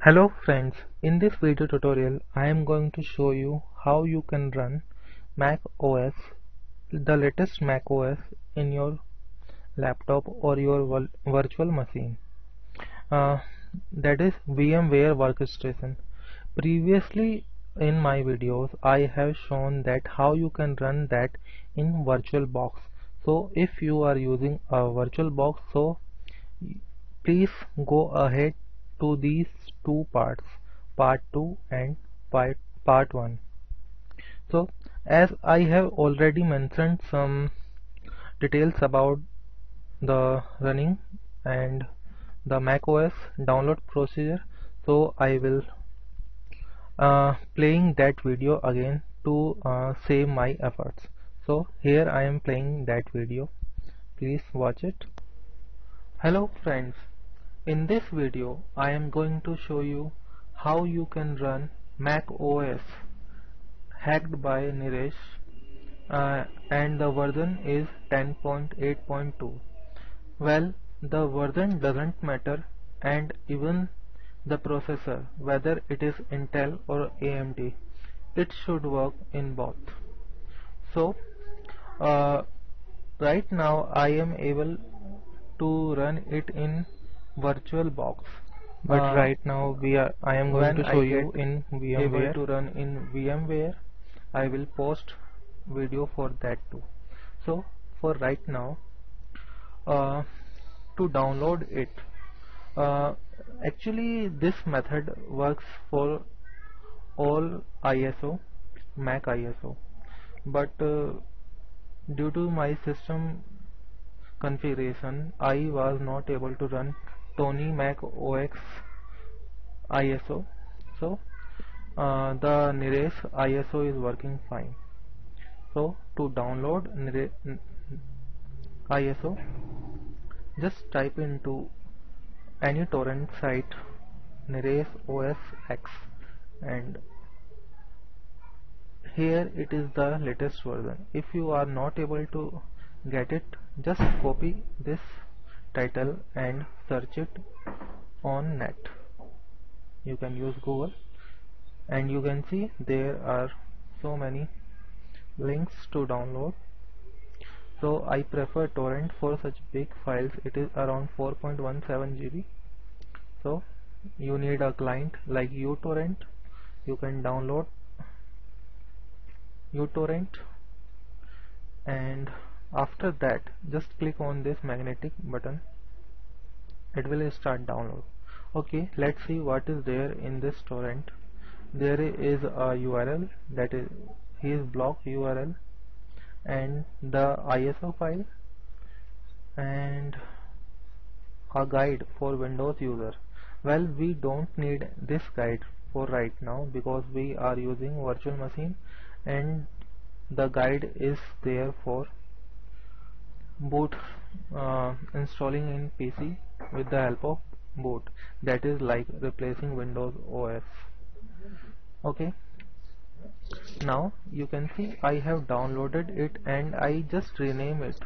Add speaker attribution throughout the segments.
Speaker 1: Hello friends, in this video tutorial I am going to show you how you can run Mac OS, the latest Mac OS in your laptop or your virtual machine. That is VMware Workstation. Previously in my videos I have shown that how you can run that in VirtualBox. So if you are using a VirtualBox, so please go ahead to these two parts, part 2 and part 1. So as I have already mentioned some details about the running and the macOS download procedure, so I will playing that video again to save my efforts. So here I am playing that video, please watch it. Hello friends, in this video I am going to show you how you can run Mac OS hacked by Niresh, and the version is 10.8.2. Well, the version doesn't matter, and even the processor, whether it is Intel or AMD, it should work in both. So uh, right now I am able to run it in VirtualBox, but right now I am going to show you in VMware. Able to run in VMware, I will post video for that too. So for right now, to download it, actually this method works for all ISO, Mac ISO, but due to my system configuration, I was not able to run Tony Mac OS ISO. So the Niresh ISO is working fine. So to download ISO, just type into any torrent site Niresh OS X, and here it is the latest version. If you are not able to get it, just copy this title and search it on net. You can use Google and you can see there are so many links to download. So I prefer torrent for such big files. It is around 4.17 GB. So you need a client like uTorrent. You can download uTorrent, and after that just click on this magnetic button. It will start download. Okay, let's see what is there in this torrent. There is a URL, that is his blog URL, and the ISO file, and a guide for Windows user. Well, we don't need this guide for right now because we are using virtual machine, and the guide is there for boot, installing in PC with the help of boot, that is like replacing Windows OS. Okay, now you can see I have downloaded it and I just rename it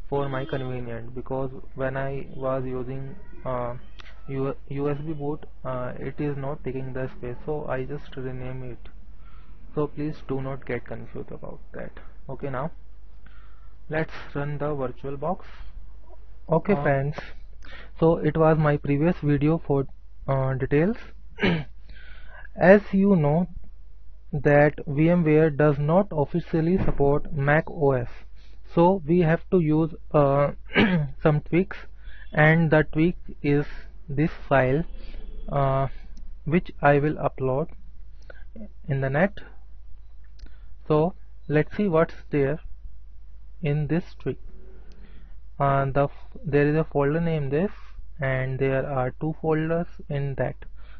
Speaker 1: for my convenience, because when I was using USB boot, it is not taking the space, so I just rename it. So please do not get confused about that. Okay, now let's run the VirtualBox. Okay friends, so it was my previous video for details. As you know that VMware does not officially support Mac OS, so we have to use some tweaks, and the tweak is this file, which I will upload in the net. So let's see what's there in this tweak. There is a folder named this, and there are two folders in that.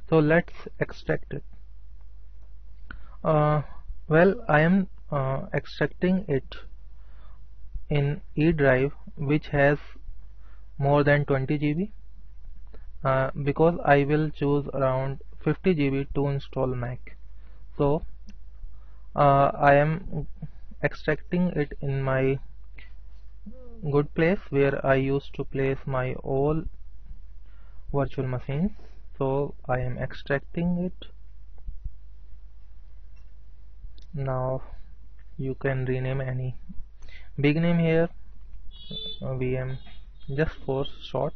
Speaker 1: So let's extract it. Well, I am extracting it in E drive, which has more than 20 GB, because I will choose around 50 GB to install Mac. So I am extracting it in my good place where I used to place my all virtual machines. so I am extracting it. Now you can rename any big name here, VM, just for short,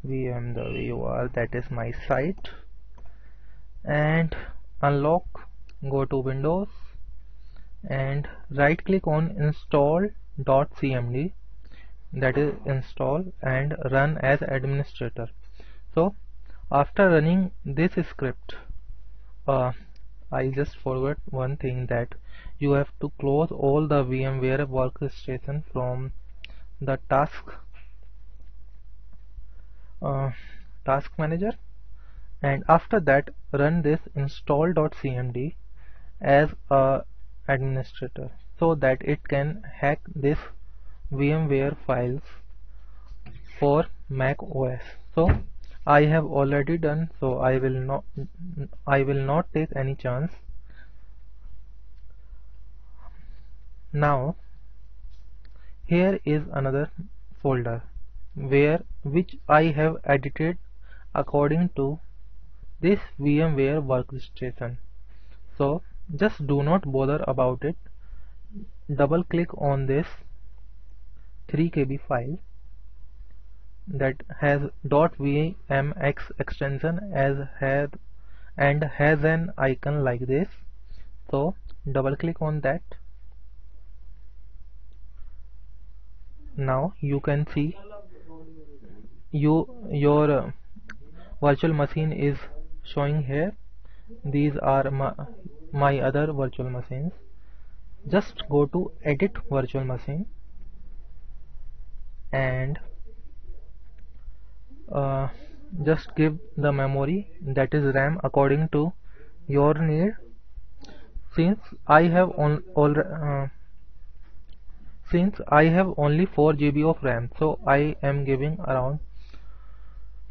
Speaker 1: VM the viewer, that is my site. And unlock, go to Windows and right click on install.cmd, that is install, and run as administrator. So after running this script, I just forgot one thing, that you have to close all the VMware workstation from the task manager, and after that run this install.cmd as a administrator, so that it can hack this VMware files for Mac OS. So I have already done, so I will not take any chance. Now here is another folder which I have edited according to this VMware workstation. So just do not bother about it. Double click on this 3 KB file that has .vmx extension and has an icon like this. So double click on that. Now you can see your virtual machine is showing here. These are my other virtual machines. Just go to edit virtual machine and just give the memory, that is RAM, according to your need. Since I have only 4 GB of RAM, so I am giving around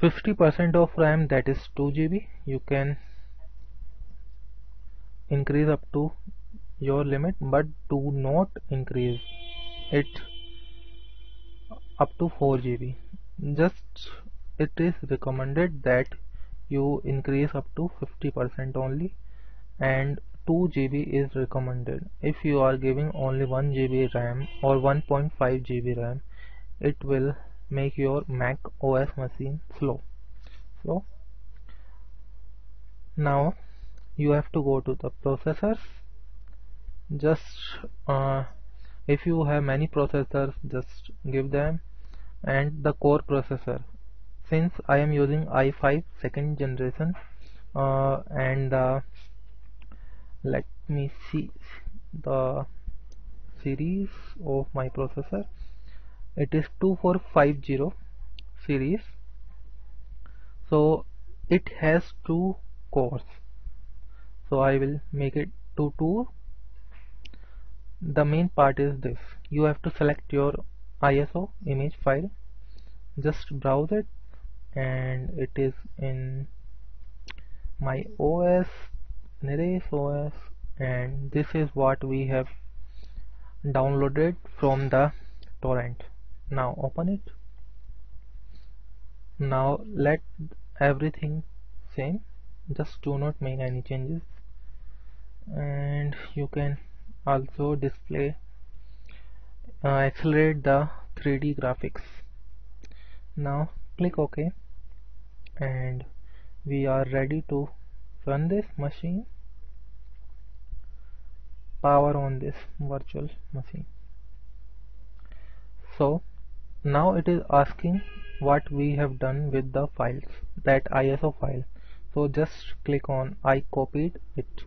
Speaker 1: 50% of RAM, that is 2 GB. You can increase up to your limit, but do not increase it up to 4 GB. Just it is recommended that you increase up to 50% only, and 2 GB is recommended. If you are giving only 1 GB RAM or 1.5 GB RAM, it will make your Mac OS machine slow. Now you have to go to the processors. Just if you have many processors, just give them, and the core processor. Since I am using i5 second generation, and let me see the series of my processor. It is 2450 series, so it has 2 cores, so I will make it to 2. The main part is this: you have to select your ISO image file, just browse it, and it is in my OS, Neres OS, and this is what we have downloaded from the torrent. Now open it. Now let everything same, just do not make any changes, and you can also display accelerate the 3D graphics. Now click OK, and we are ready to run this machine. Power on this virtual machine. So now it is asking what we have done with the files, that ISO file. So just click on I copied it.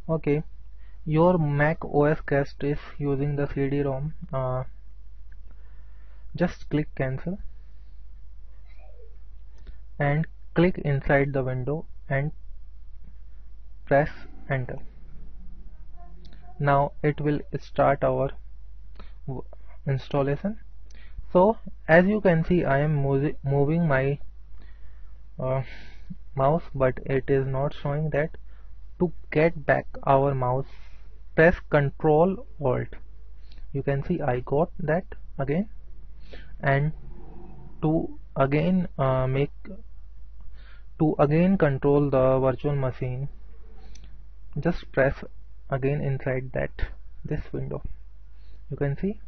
Speaker 1: Okay, your Mac OS guest is using the CD-ROM. Just click cancel and click inside the window and press enter. Now it will start our installation. So as you can see, I am moving my mouse, but it is not showing that. To get back our mouse, press Ctrl Alt. You can see I got that. again, and to again control the virtual machine, just press again inside this window, you can see,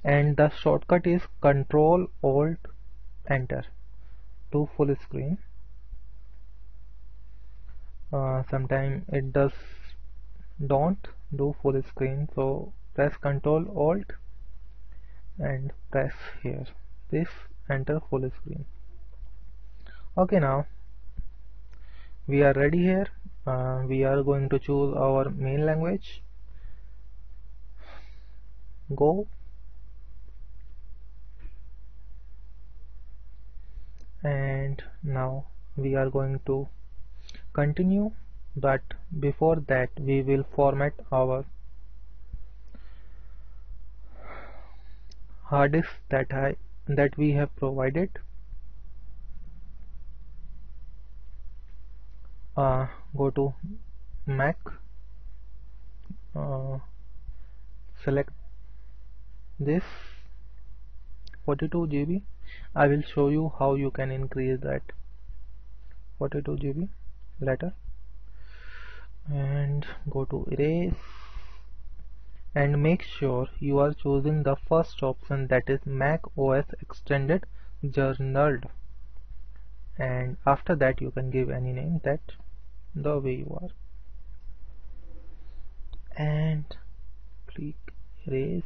Speaker 1: and the shortcut is Control Alt Enter to full screen. Sometime it don't do full screen, so press Control Alt and press here this, enter full screen. Okay, now we are ready here. We are going to choose our main language. Go, and now we are going to continue, but before that we will format our hard disk that we have provided. Go to Mac, select this 42 GB. I will show you how you can increase that 42 GB later, and go to erase and make sure you are choosing the first option, that is Mac OS Extended Journal, and after that you can give any name that the way you are, and click erase.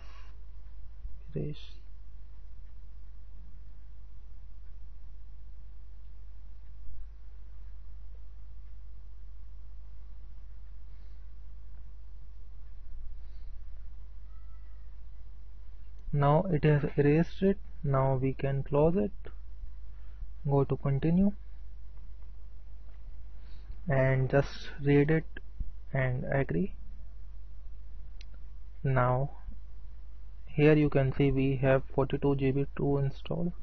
Speaker 1: Now it has erased it. Now we can close it, go to continue, and just read it and agree. Now here you can see we have 42 GB to install.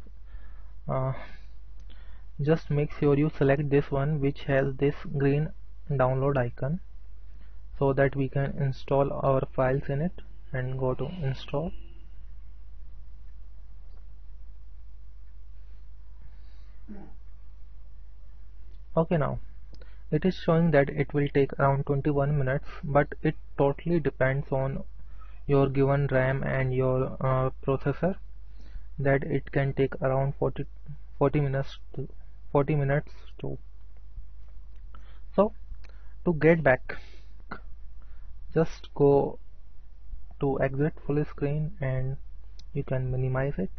Speaker 1: Just make sure you select this one which has this green download icon, so that we can install our files in it, and go to install. Okay, now it is showing that it will take around 21 minutes, but it totally depends on your given RAM and your processor, that it can take around 40 minutes too. So to get back, just go to exit full screen and you can minimize it.